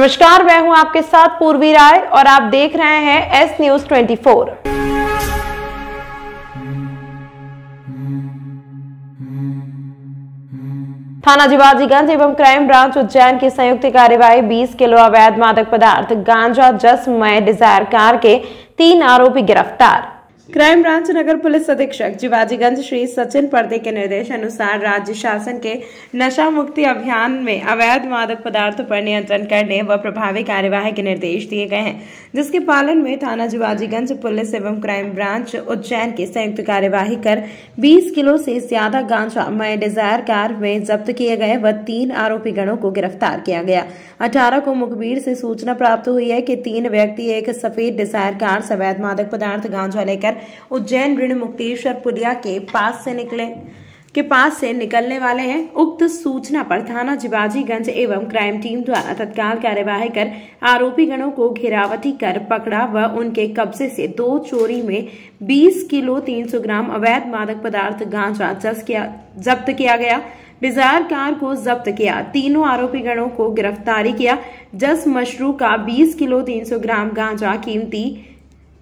नमस्कार, मैं हूं आपके साथ पूर्वी राय और आप देख रहे हैं एस न्यूज 24। थाना जिवाजीगंज एवं क्राइम ब्रांच उज्जैन की संयुक्त कार्यवाही 20 किलो अवैध मादक पदार्थ गांजा जसमय डिजायर कार के 3 आरोपी गिरफ्तार। क्राइम ब्रांच नगर पुलिस अधीक्षक जिवाजीगंज श्री सचिन पर्दे के निर्देश अनुसार राज्य शासन के नशा मुक्ति अभियान में अवैध मादक पदार्थों पर नियंत्रण करने व प्रभावी कार्यवाही के निर्देश दिए गए हैं, जिसके पालन में थाना जिवाजीगंज पुलिस एवं क्राइम ब्रांच उज्जैन की संयुक्त कार्यवाही कर 20 किलो से ज्यादा गांजा मय डिजायर कार में जब्त किए गए व 3 आरोपी गणों को गिरफ्तार किया गया। 18 को मुखबिर से सूचना प्राप्त हुई है कि 3 व्यक्ति एक सफेद डिजायर कार से अवैध मादक पदार्थ गांजा लेकर उज्जैन ऋण मुक्तेश्वर पुलिया के पास से निकलने वाले हैं। उक्त सूचना पर थाना जिवाजीगंज एवं क्राइम टीम द्वारा तत्काल कार्यवाही कर आरोपी गणों को घेरावटी कर पकड़ा व उनके कब्जे से 2 चोरी में 20 किलो 300 ग्राम अवैध मादक पदार्थ गांजा जब्त किया गया। डिजायर कार को जब्त किया। तीनों आरोपी गणों को गिरफ्तारी किया। जस मशरू का 20 किलो 300 ग्राम गांजा कीमती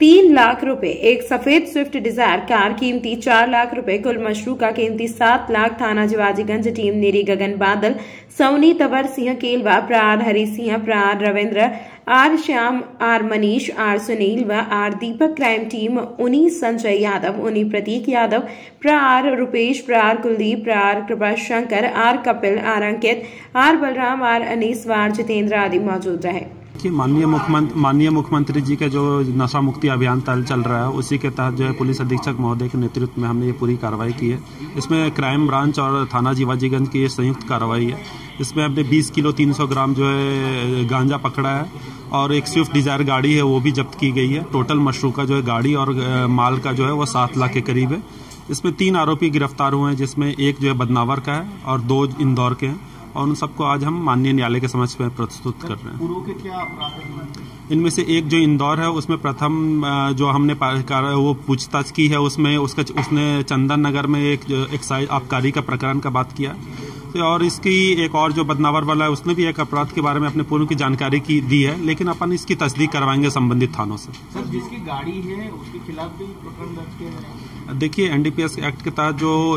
3 लाख रुपए, एक सफेद स्विफ्ट डिजायर कार कीमती 4 लाख रुपए, कुल मशरू का कीमती 7 लाख। थाना जिवाजीगंज team Neeri Gagan Badal, Sawani Tawar Singh Kelwa, Prar Hari Singh, Prar Ravindra, R Shyam, R Manish, R Sunil व आर दीपक, क्राइम टीम उनी संजय यादव, उनी प्रतीक यादव, प्रार रुपेश, प्रार कुलदीप, प्रार कृपा शंकर, आर कपिल, आर अंकित, आर बलराम, आर अनीस, आर जितेंद्र आदि मौजूद रहे। माननीय मुख्यमंत्री जी का जो नशा मुक्ति अभियान चल रहा है, उसी के तहत जो है पुलिस अधीक्षक महोदय के नेतृत्व में हमने ये पूरी कार्रवाई की है। इसमें क्राइम ब्रांच और थाना जिवाजीगंज की ये संयुक्त कार्रवाई है। इसमें हमने 20 किलो 300 ग्राम जो है गांजा पकड़ा है और एक स्विफ्ट डिजायर गाड़ी है वो भी जब्त की गई है। टोटल मशरू का जो है गाड़ी और माल का जो है वो 7 लाख के करीब है। इसमें 3 आरोपी गिरफ्तार हुए हैं, जिसमें एक जो है बदनावर का है और 2 इंदौर के हैं, और उन सबको आज हम माननीय न्यायालय के समक्ष में प्रस्तुत कर रहे हैं। पूर्व के क्या अपराध हैं? इनमें से एक जो इंदौर है, उसमें प्रथम जो हमने वो पूछताछ की है, उसमें उसने चंदन नगर में एक आबकारी का प्रकरण का बात किया, और इसकी एक और जो बदनावर वाला है उसने भी एक अपराध के बारे में अपने पूर्व की जानकारी दी है, लेकिन अपन इसकी तस्दीक करवाएंगे संबंधित थानों से। सर, जिसकी गाड़ी है उसके खिलाफ भी प्रकरण दर्ज किया है? देखिए, एनडीपीएस एक्ट के तहत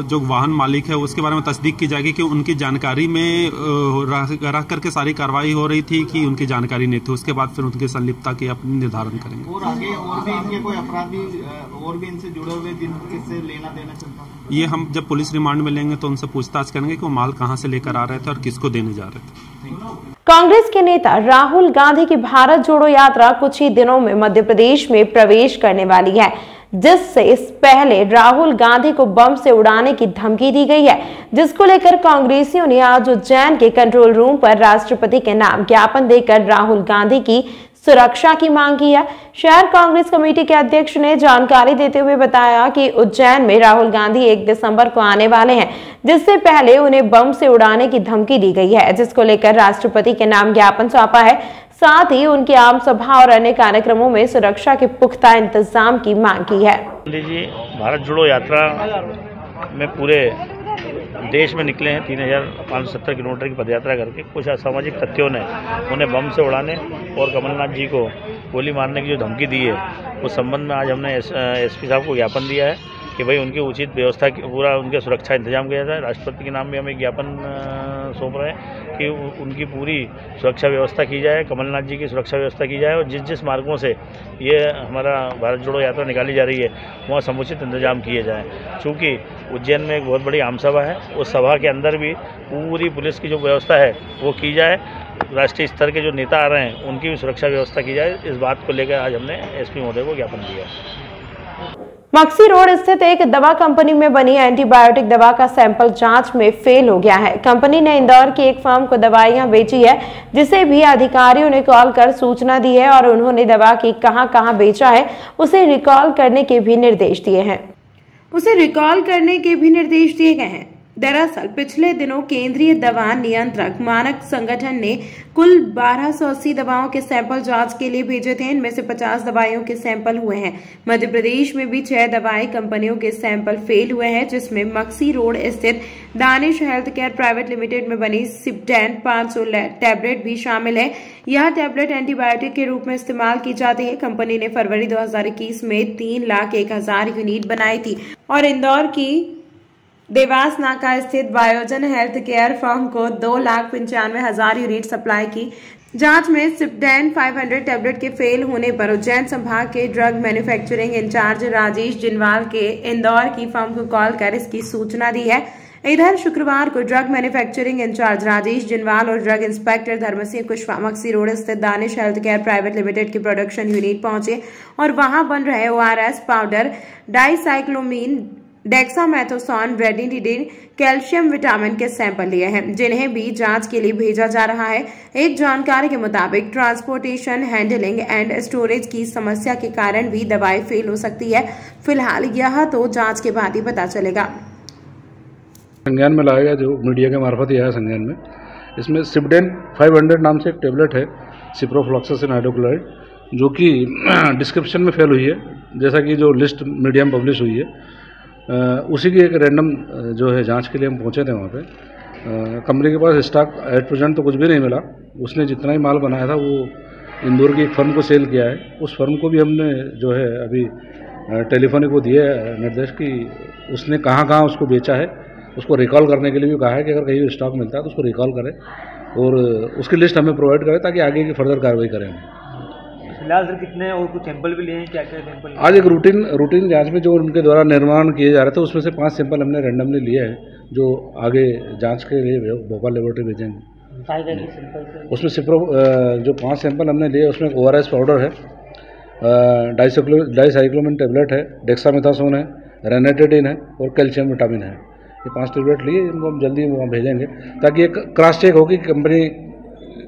जो वाहन मालिक है उसके बारे में तस्दीक की जाएगी कि उनकी जानकारी में रह करके सारी कार्रवाई हो रही थी कि उनकी जानकारी नहीं थी। उसके बाद फिर उनकी संलिप्तता की अपनी निर्धारण करेंगे। और आगे और भी इनके कोई अपराधी और भी इनसे जुड़े हुए जिनसे लेना देना चलता है? ये हम जब पुलिस रिमांड में लेंगे तो उनसे पूछताछ करेंगे कि वो माल कहाँ से लेकर आ रहे थे और किसको देने जा रहे थे। कांग्रेस के नेता राहुल गांधी की भारत जोड़ो यात्रा कुछ ही दिनों में मध्य प्रदेश में प्रवेश करने वाली है, जिससे इस पहले राहुल गांधी को बम से उड़ाने की धमकी दी गई है, जिसको लेकर कांग्रेसियों ने आज उज्जैन के कंट्रोल रूम पर राष्ट्रपति के नाम ज्ञापन देकर राहुल गांधी की सुरक्षा की मांग की है। शहर कांग्रेस कमेटी के अध्यक्ष ने जानकारी देते हुए बताया कि उज्जैन में राहुल गांधी 1 दिसंबर को आने वाले हैं, जिससे पहले उन्हें बम से उड़ाने की धमकी दी गई है, जिसको लेकर राष्ट्रपति के नाम ज्ञापन सौंपा है। साथ ही उनकी आम सभा और अन्य कार्यक्रमों में सुरक्षा के पुख्ता इंतजाम की मांग की है। जी, भारत जोड़ो यात्रा में पूरे देश में निकले हैं। 3570 किलोमीटर की पदयात्रा करके कुछ असामाजिक तथ्यों ने उन्हें बम से उड़ाने और कमलनाथ जी को गोली मारने की जो धमकी दी है, उस संबंध में आज हमने एसपी साहब को ज्ञापन दिया है कि भाई उनकी उचित व्यवस्था की पूरा उनके सुरक्षा इंतजाम किया जाए। राष्ट्रपति के नाम भी हम एक ज्ञापन सौंप रहे हैं कि उनकी पूरी सुरक्षा व्यवस्था की जाए, कमलनाथ जी की सुरक्षा व्यवस्था की जाए, और जिस मार्गों से ये हमारा भारत जोड़ो यात्रा निकाली जा रही है वहाँ समुचित इंतजाम किए जाएँ। चूँकि उज्जैन में एक बहुत बड़ी आम सभा है, उस सभा के अंदर भी पूरी पुलिस की जो व्यवस्था है वो की जाए। राष्ट्रीय स्तर के जो नेता आ रहे हैं उनकी भी सुरक्षा व्यवस्था की जाए। इस बात को लेकर आज हमने एसपी महोदय को ज्ञापन दिया है। मक्सी रोड स्थित एक दवा कंपनी में बनी एंटीबायोटिक दवा का सैंपल जांच में फेल हो गया है। कंपनी ने इंदौर की एक फर्म को दवाइयां बेची है, जिसे भी अधिकारियों ने कॉल कर सूचना दी है और उन्होंने दवा की कहां बेचा है उसे रिकॉल करने के भी निर्देश दिए गए हैं। दरअसल पिछले दिनों केंद्रीय दवा नियंत्रक मानक संगठन ने कुल 1280 दवाओं के सैंपल जांच के लिए भेजे थे। इनमें से 50 दवाइयों के सैंपल हुए हैं। मध्य प्रदेश में भी 6 दवाई कंपनियों के सैंपल फेल हुए हैं, जिसमें मक्सी रोड स्थित Danish health care private limited में बनी सिप्टेन 500 टैबलेट भी शामिल है। यह टैबलेट एंटीबायोटिक के रूप में इस्तेमाल की जाती है। कंपनी ने फरवरी 2021 में 3,01,000 यूनिट बनाई थी और इंदौर की देवास नाका स्थित बायोजन हेल्थ केयर फर्म को 2,95,000 यूनिट सप्लाई की। जांच में सिप्टेन 500 टैबलेट के फेल होने पर उज्जैन संभाग के ड्रग मैन्युफैक्चरिंग इंचार्ज राजेश जिनवाल के इंदौर की फर्म को कॉल कर इसकी सूचना दी है। इधर शुक्रवार को drug manufacturing incharge Rajesh Jinwal और drug inspector Dharmsingh Kushwaha Maksi road स्थित Danish health care private limited की प्रोडक्शन यूनिट पहुंचे और वहां बन रहे ORS powder, dicyclomine, dexamethasone, ranitidine, calcium, vitamin के सैंपल लिए हैं, जिन्हें भी जांच के लिए भेजा जा रहा है। एक जानकारी के मुताबिक ट्रांसपोर्टेशन, हैंडलिंग एंड स्टोरेज की समस्या के कारण भी दवाई फेल हो सकती है। फिलहाल यह तो जांच के बाद ही पता चलेगा। संज्ञान में लाया गया, जो मीडिया के मार्फत ही आया संज्ञान में, इसमें सिप्टेन 500 नाम से एक टेबलेट है, सिप्रोफ्लॉक्सासिन हाइड्रोक्लोराइड, जो कि डिस्क्रिप्शन में फेल हुई है। जैसा कि जो लिस्ट मीडिया में पब्लिश हुई है, उसी की एक रैंडम जो है जांच के लिए हम पहुंचे थे वहाँ पे। कंपनी के पास स्टॉक एट प्रेजेंट तो कुछ भी नहीं मिला। उसने जितना ही माल बनाया था वो इंदौर की एक फर्म को सेल किया है। उस फर्म को भी हमने जो है अभी टेलीफोनिक को दिए निर्देश कि उसने कहाँ कहाँ उसको बेचा है, उसको रिकॉल करने के लिए भी कहा है कि अगर कहीं स्टॉक मिलता है तो उसको रिकॉल करें और उसकी लिस्ट हमें प्रोवाइड करें ताकि आगे की फर्दर कार्रवाई करें। फिलहाल सर कितने और कुछ सैंपल भी लिए हैं, क्या क्या सैंपल? आज एक रूटीन जांच में जो उनके द्वारा निर्माण किए जा रहे थे उसमें से 5 सैंपल हमने रैंडमली लिए हैं, जो आगे जांच के लिए भोपाल लेबोरेटरी भेजेंगे। उसमें सिप्रो जो 5 सैंपल हमने लिए उसमें ORS पाउडर है, डाइसाइक्लोमीन टैबलेट है, डेक्सामेथासोन है, रेनिडिन है और कैल्शियम विटामिन है। ये 5 टैबलेट लिए, इनको हम जल्दी वहाँ भेजेंगे ताकि एक क्रॉस चेक हो कि कंपनी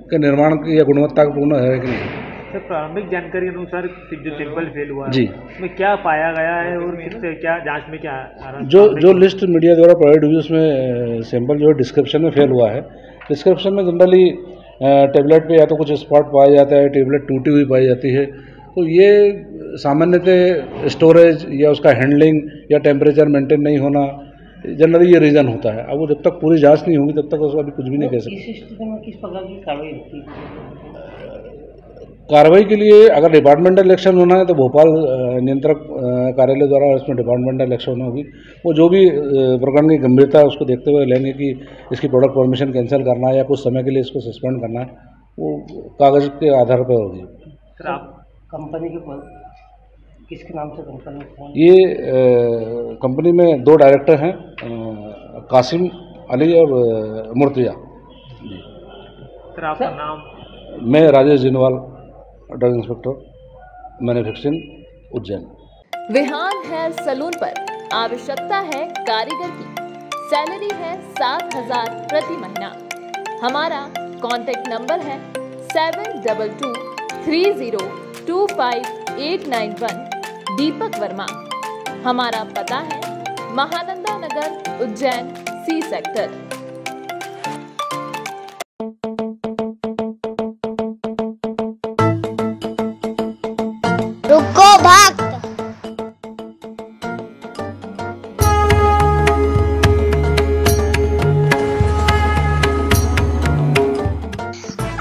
के निर्माण की या गुणवत्ता पूर्ण है कि नहीं। सर, प्रारंभिक जानकारी के अनुसार जो सैंपल फेल हुआ जी, उसमें क्या पाया गया है और किससे क्या जांच में क्या आ रहा है? जो लिस्ट मीडिया द्वारा प्रोवाइड हुई उसमें सैंपल जो है डिस्क्रिप्शन में फेल हुआ है। डिस्क्रिप्शन में जनरली टेबलेट पे या तो कुछ स्पॉट पाया जाता है, टेबलेट टूटी हुई पाई जाती है। तो ये सामान्यतः स्टोरेज या उसका हैंडलिंग या टेम्परेचर मेंटेन नहीं होना, जनरली ये रीज़न होता है। अब वो जब तक पूरी जांच नहीं होगी तब तक उसको अभी कुछ भी नहीं कह सकते। इस स्थिति में किस प्रकार की कार्रवाई होती है? कार्रवाई के लिए अगर डिपार्टमेंटल एक्शन होना है तो भोपाल नियंत्रक कार्यालय द्वारा उसमें डिपार्टमेंटल एक्शन होगी। वो जो भी प्रकरण की गंभीरता है उसको देखते हुए लेंगे कि इसकी प्रोडक्ट परमिशन कैंसिल करना है या कुछ समय के लिए इसको सस्पेंड करना है, वो कागज के आधार पर होगी। सर, आप कंपनी के किसके नाम से कंपनी? ये कंपनी में 2 डायरेक्टर हैं, कासिम अली और मुर्तिया। सर, आपका नाम? मैं Rajesh Jinwal, drug inspector, manufacturing, Ujjain. Vihan hair salon पर आवश्यकता है कारीगर की। सैलरी है 7,000 प्रति महीना। हमारा कॉन्टेक्ट नंबर है 7222302589 दीपक वर्मा। हमारा पता है महानंदा नगर, उज्जैन, C सेक्टर। रुको भक्त,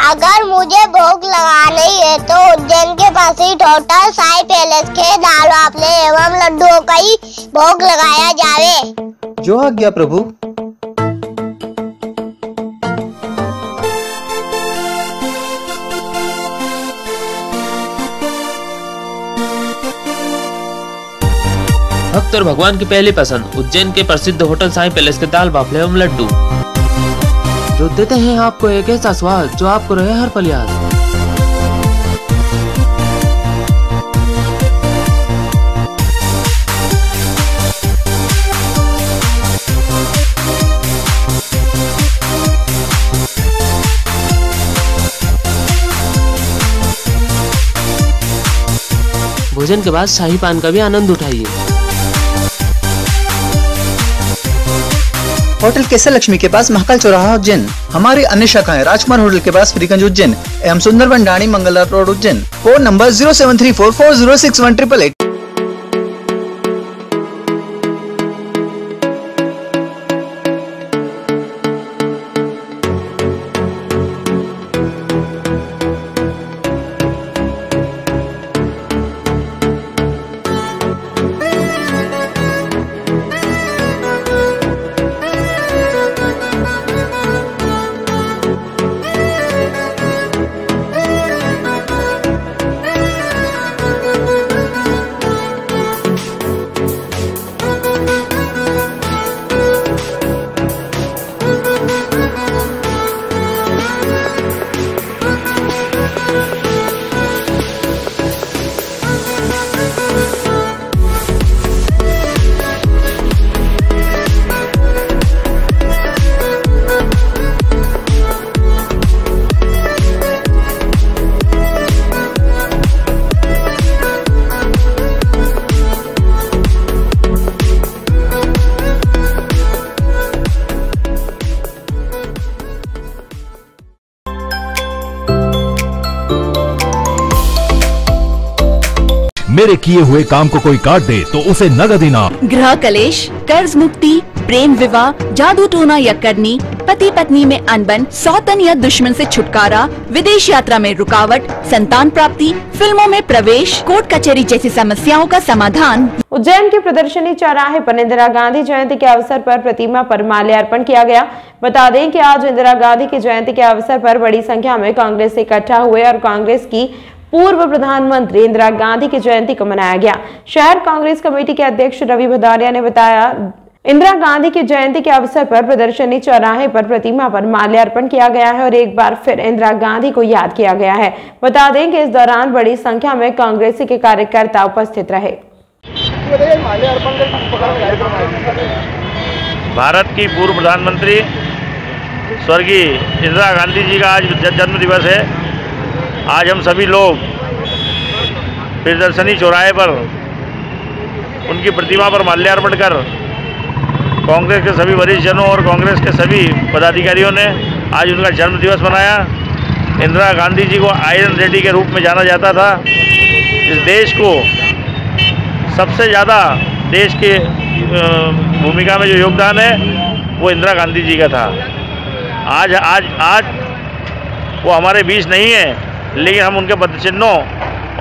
अगर मुझे भोग लगानी है तो उज्जैन के पास ही टोटल साई पैलेस के दाल वाफले एवं लड्डुओं का ही भोग लगाया जावे। जो आज्ञा प्रभु। भक्त और भगवान की पहली पसंद उज्जैन के प्रसिद्ध होटल साई पैलेस के दाल बाफले एवं लड्डू, जो देते हैं आपको एक ऐसा स्वाद जो आपको रहे हर पल याद। भोजन के बाद शाही पान का भी आनंद उठाइए। होटल केसर लक्ष्मी के पास महाकाल चौराहा उज्जैन। हमारी अन्य शाखाएं राजकुमार होटल के पास फ्रीगंज उज्जैन एवं Sundarban Dani Mangala road Ujjain. Phone number 07344061888। मेरे किए हुए काम को कोई काट दे तो उसे नगद इनाम। गृह कलेश, कर्ज मुक्ति, प्रेम विवाह, जादू टोना या करनी, पति पत्नी में अनबन, सौतन या दुश्मन से छुटकारा, विदेश यात्रा में रुकावट, संतान प्राप्ति, फिल्मों में प्रवेश, कोर्ट कचहरी जैसी समस्याओं का समाधान। उज्जैन के प्रदर्शनी चौराहे पर इंदिरा गांधी जयंती के अवसर पर प्रतिमा पर माल्यार्पण किया गया। बता दें कि आज इंदिरा गांधी की जयंती के अवसर पर बड़ी संख्या में कांग्रेस से इकट्ठा हुए और कांग्रेस की पूर्व प्रधानमंत्री इंदिरा गांधी की जयंती को मनाया गया। शहर कांग्रेस कमेटी के अध्यक्ष रवि भदौरिया ने बताया, इंदिरा गांधी की जयंती के अवसर पर प्रदर्शनी चौराहे पर प्रतिमा पर माल्यार्पण किया गया है और एक बार फिर इंदिरा गांधी को याद किया गया है। बता दें कि इस दौरान बड़ी संख्या में कांग्रेसी के कार्यकर्ता उपस्थित रहे। भारत की पूर्व प्रधानमंत्री स्वर्गीय इंदिरा गांधी जी का आज जन्म दिवस है। आज हम सभी लोग प्रदर्शनी चौराहे पर उनकी प्रतिमा पर माल्यार्पण कर कांग्रेस के सभी वरिष्ठ जनों और कांग्रेस के सभी पदाधिकारियों ने आज उनका जन्म दिवस मनाया। इंदिरा गांधी जी को आयरन लेडी के रूप में जाना जाता था। इस देश को सबसे ज़्यादा देश के भूमिका में जो योगदान है वो इंदिरा गांधी जी का था। आज आज आज वो हमारे बीच नहीं है, लेकिन हम उनके पदचिन्हों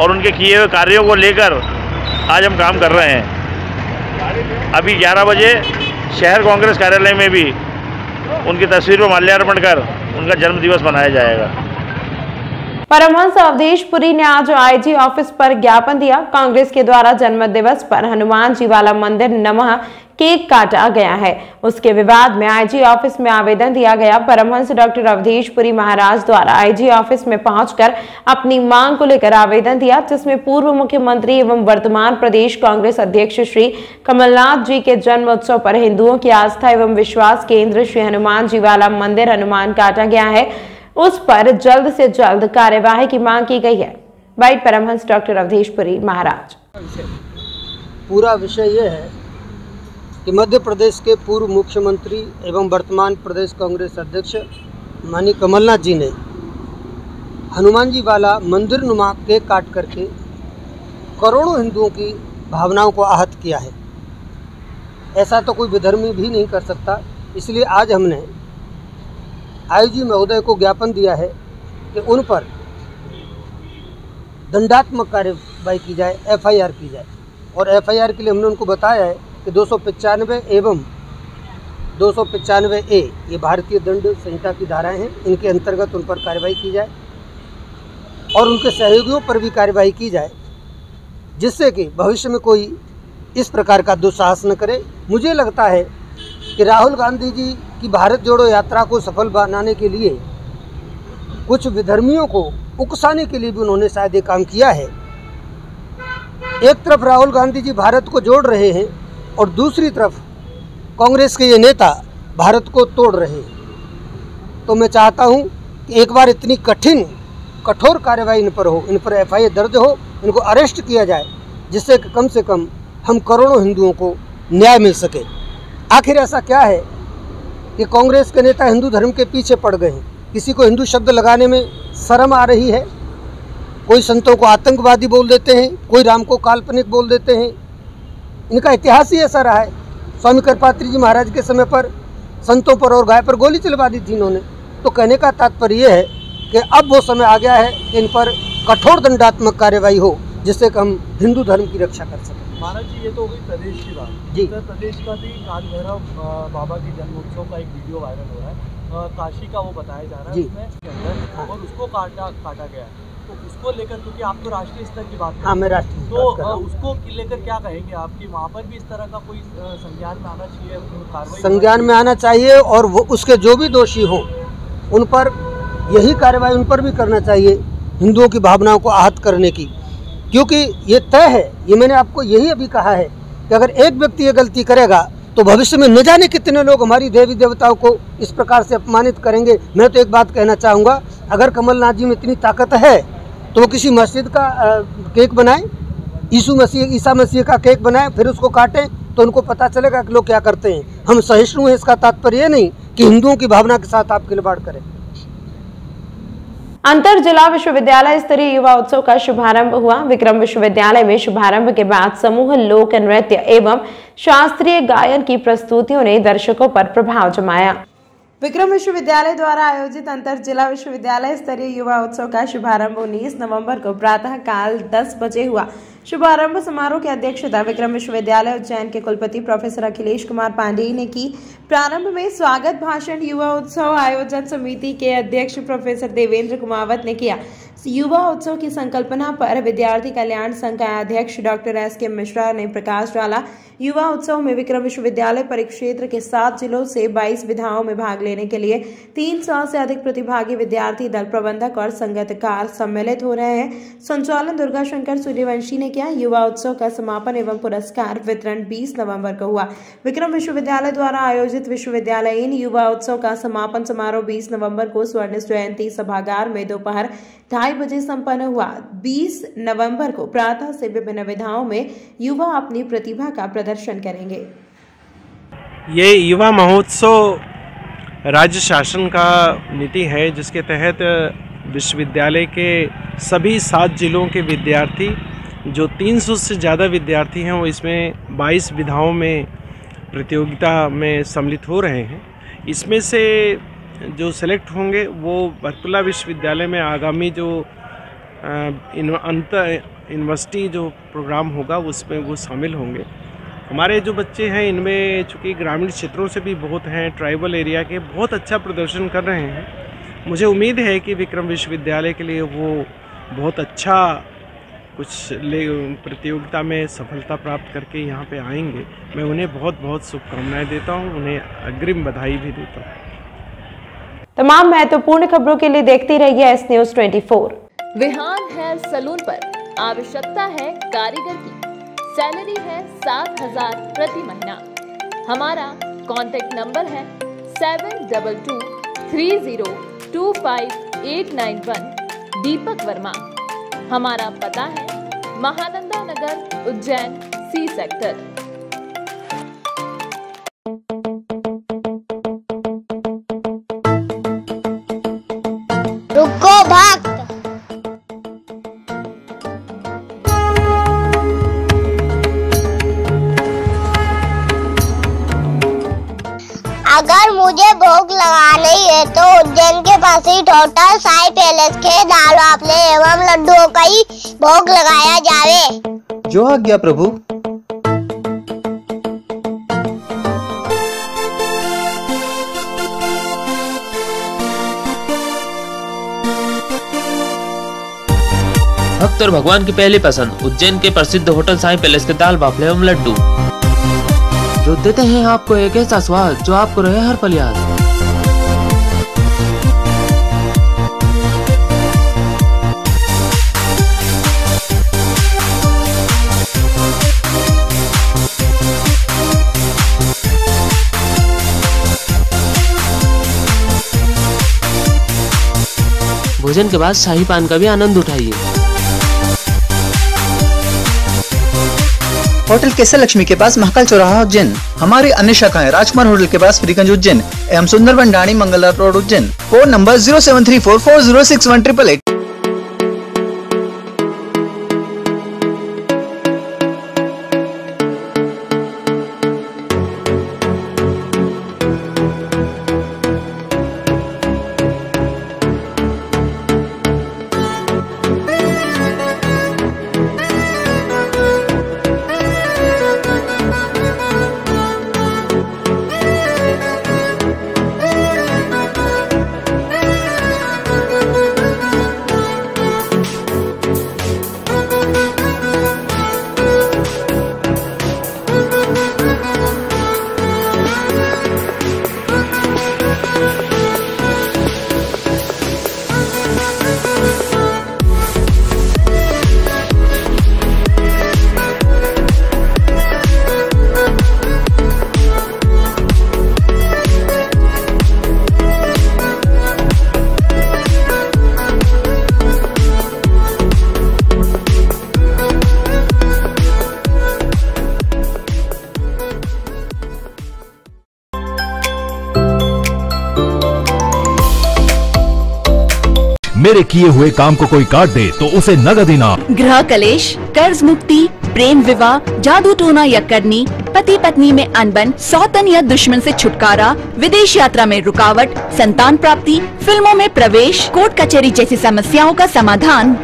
और उनके किए हुए कार्यों को लेकर आज हम काम कर रहे हैं। अभी 11 बजे शहर कांग्रेस कार्यालय में भी उनकी तस्वीर पर माल्यार्पण कर उनका जन्म दिवस मनाया जाएगा। परमहंस अवधेश पुरी ने आज आईजी ऑफिस पर ज्ञापन दिया। कांग्रेस के द्वारा जन्म दिवस पर हनुमान जी वाला मंदिर नमः केक काटा गया है, उसके विवाद में आईजी ऑफिस में आवेदन दिया गया। परमहंस डॉक्टर अवधेश पुरी महाराज द्वारा आईजी ऑफिस में पहुंचकर अपनी मांग को लेकर आवेदन दिया, जिसमें पूर्व मुख्यमंत्री एवं वर्तमान प्रदेश कांग्रेस अध्यक्ष श्री कमलनाथ जी के जन्म उत्सव पर हिंदुओं की आस्था एवं विश्वास केंद्र श्री हनुमान जी वाला मंदिर हनुमान काटा गया है, उस पर जल्द से जल्द कार्यवाही की मांग की गई है। वाइट परमहंस डॉक्टर अवधेश पुरी महाराज। पूरा विषय यह है कि मध्य प्रदेश के पूर्व मुख्यमंत्री एवं वर्तमान प्रदेश कांग्रेस अध्यक्ष माननीय कमलनाथ जी ने हनुमान जी वाला मंदिर नुमा केक काट करके करोड़ों हिंदुओं की भावनाओं को आहत किया है। ऐसा तो कोई विधर्मी भी नहीं कर सकता। इसलिए आज हमने आईजी महोदय को ज्ञापन दिया है कि उन पर दंडात्मक कार्रवाई की जाए, एफआईआर की जाए। और एफआईआर के लिए हमने उनको बताया है कि 295 एवं 295A ये भारतीय दंड संहिता की धाराएं हैं, इनके अंतर्गत उन पर कार्रवाई की जाए और उनके सहयोगियों पर भी कार्रवाई की जाए, जिससे कि भविष्य में कोई इस प्रकार का दुस्साहस न करे। मुझे लगता है कि राहुल गांधी जी की भारत जोड़ो यात्रा को सफल बनाने के लिए कुछ विधर्मियों को उकसाने के लिए भी उन्होंने शायद ये काम किया है। एक तरफ राहुल गांधी जी भारत को जोड़ रहे हैं और दूसरी तरफ कांग्रेस के ये नेता भारत को तोड़ रहे हैं। तो मैं चाहता हूं कि एक बार इतनी कठोर कार्रवाई इन पर हो, इन पर एफआईआर दर्ज हो, इनको अरेस्ट किया जाए, जिससे कि कम से कम हम करोड़ों हिंदुओं को न्याय मिल सके। आखिर ऐसा क्या है कि कांग्रेस के नेता हिंदू धर्म के पीछे पड़ गए हैं। किसी को हिंदू शब्द लगाने में शर्म आ रही है। कोई संतों को आतंकवादी बोल देते हैं, कोई राम को काल्पनिक बोल देते हैं। इनका इतिहास ही ऐसा रहा है। स्वामी कृपात्री जी महाराज के समय पर संतों पर और गाय पर गोली चलवा दी थी इन्होंने। तो कहने का तात्पर्य ये है कि अब वो समय आ गया है कि इन पर कठोर दंडात्मक कार्रवाई हो, जिससे कि हम हिंदू धर्म की रक्षा कर सकें। महाराज जी, ये तो हो गई प्रदेश की बात। जी, उत्तर प्रदेश का भी काल भैरव बाबा के जन्मोत्सव का एक वीडियो वायरल हो रहा है। काशी का वो बताया जा रहा है उसमें, और उसको काटा गया है। तो उसको लेकर, क्योंकि आप तो राष्ट्रीय स्तर की बात कर रहे हैं। हाँ, मैं राष्ट्रीय तो उसको लेकर क्या कहेंगे आपकी, वहाँ पर भी इस तरह का कोई संज्ञान में आना चाहिए, कार्रवाई संज्ञान में आना चाहिए, और वो उसके जो भी दोषी हों उन पर यही कार्रवाई उन पर भी करना चाहिए, हिंदुओं की भावनाओं को आहत करने की। क्योंकि ये तय है, ये मैंने आपको यही अभी कहा है कि अगर एक व्यक्ति ये गलती करेगा तो भविष्य में न जाने कितने लोग हमारी देवी देवताओं को इस प्रकार से अपमानित करेंगे। मैं तो एक बात कहना चाहूँगा, अगर कमलनाथ जी में इतनी ताकत है तो वो किसी मस्जिद का केक बनाएं, ईसा मसीह का केक बनाएं, फिर उसको काटें, तो उनको पता चलेगा कि लोग क्या करते हैं। हम सहिष्णु हैं, इसका तात्पर्य नहीं कि हिंदुओं की भावना के साथ आप खिलवाड़ करें। अंतर जिला विश्वविद्यालय स्तरीय युवा उत्सव का शुभारंभ हुआ। विक्रम विश्वविद्यालय में शुभारंभ के बाद समूह लोक नृत्य एवं शास्त्रीय गायन की प्रस्तुतियों ने दर्शकों पर प्रभाव जमाया। विक्रम विश्वविद्यालय द्वारा आयोजित अंतर जिला विश्वविद्यालय स्तरीय युवा उत्सव का शुभारंभ 19 नवंबर को प्रातः काल 10 बजे हुआ। शुभारंभ समारोह की अध्यक्षता विक्रम विश्वविद्यालय उज्जैन के कुलपति प्रोफेसर अखिलेश कुमार पांडेय ने की। प्रारंभ में स्वागत भाषण युवा उत्सव आयोजन समिति के अध्यक्ष प्रोफेसर देवेंद्र कुमावत ने किया। युवा उत्सव की संकल्पना पर विद्यार्थी कल्याण संघ का अध्यक्ष डॉक्टर एस.के. मिश्रा ने प्रकाश डाला। युवा उत्सव में विक्रम विश्वविद्यालय परिक्षेत्र के 7 जिलों से 22 विधाओं में भाग लेने के लिए 300 से अधिक प्रतिभागी विद्यार्थी दल, प्रबंधक और संगीतकार सम्मिलित हो रहे हैं। संचालन दुर्गा शंकर सूर्यवंशी ने किया। युवा उत्सव का समापन एवं पुरस्कार वितरण 20 नवंबर को हुआ। विक्रम विश्वविद्यालय द्वारा आयोजित विश्वविद्यालयीन युवा उत्सव का समापन समारोह 20 नवंबर को स्वर्ण जयंती सभागार में दोपहर 2:30 बजे संपन्न हुआ। 20 नवंबर को प्रातः से विभिन्न विधाओं में युवा अपनी प्रतिभा का प्रदर्शन करेंगे। ये युवा महोत्सव राज्य शासन का नीति है, जिसके तहत विश्वविद्यालय के सभी 7 जिलों के विद्यार्थी, जो 300 से ज़्यादा विद्यार्थी हैं, वो इसमें 22 विधाओं में प्रतियोगिता में सम्मिलित हो रहे हैं। इसमें से जो सेलेक्ट होंगे वो बरकुला विश्वविद्यालय में आगामी जो अंतर यूनिवर्सिटी जो प्रोग्राम होगा उसमें वो शामिल होंगे। हमारे जो बच्चे हैं इनमें चूँकि ग्रामीण क्षेत्रों से भी बहुत हैं, ट्राइबल एरिया के, बहुत अच्छा प्रदर्शन कर रहे हैं। मुझे उम्मीद है कि विक्रम विश्वविद्यालय के लिए वो बहुत अच्छा कुछ प्रतियोगिता में सफलता प्राप्त करके यहाँ पे आएंगे। मैं उन्हें बहुत बहुत शुभकामनाएं देता हूँ, उन्हें अग्रिम बधाई भी देता हूँ। तमाम महत्वपूर्ण खबरों के लिए देखते रहिए S news 24। Vihan hair salon पर आवश्यकता है कारीगर की। सैलरी है 7,000 प्रति महीना। हमारा कॉन्टेक्ट नंबर है 7222302589 दीपक वर्मा। हमारा पता है महानंदा नगर, उज्जैन, सी सेक्टर। रुको भक्त, अगर मुझे भोग लगानी है तो उज्जैन के पास ही होटल साई पैलेस के दाल बाफले एवं लड्डुओं का ही भोग लगाया जावे। जो आज्ञा प्रभु। भक्त और भगवान की पहली पसंद उज्जैन के प्रसिद्ध होटल साई पैलेस के दाल बाफले एवं लड्डू, जो देते हैं आपको एक ऐसा स्वाद जो आपको रहे हर पल याद। भोजन के बाद शाही पान का भी आनंद उठाइए। होटल केसर लक्ष्मी के पास महाकाल चौराहा उज्जैन। हमारी अन्य शाखाएं राजकुमार होटल के पास फ्रीगंज उज्जैन एवं Sundarban Dhani Mangala road Ujjain. Phone number 0734406188। मेरे किए हुए काम को कोई काट दे तो उसे नगद इनाम। गृह कलेश, कर्ज मुक्ति, प्रेम विवाह, जादू टोना या करनी, पति पत्नी में अनबन, सौतन या दुश्मन से छुटकारा, विदेश यात्रा में रुकावट, संतान प्राप्ति, फिल्मों में प्रवेश, कोर्ट कचहरी जैसी समस्याओं का समाधान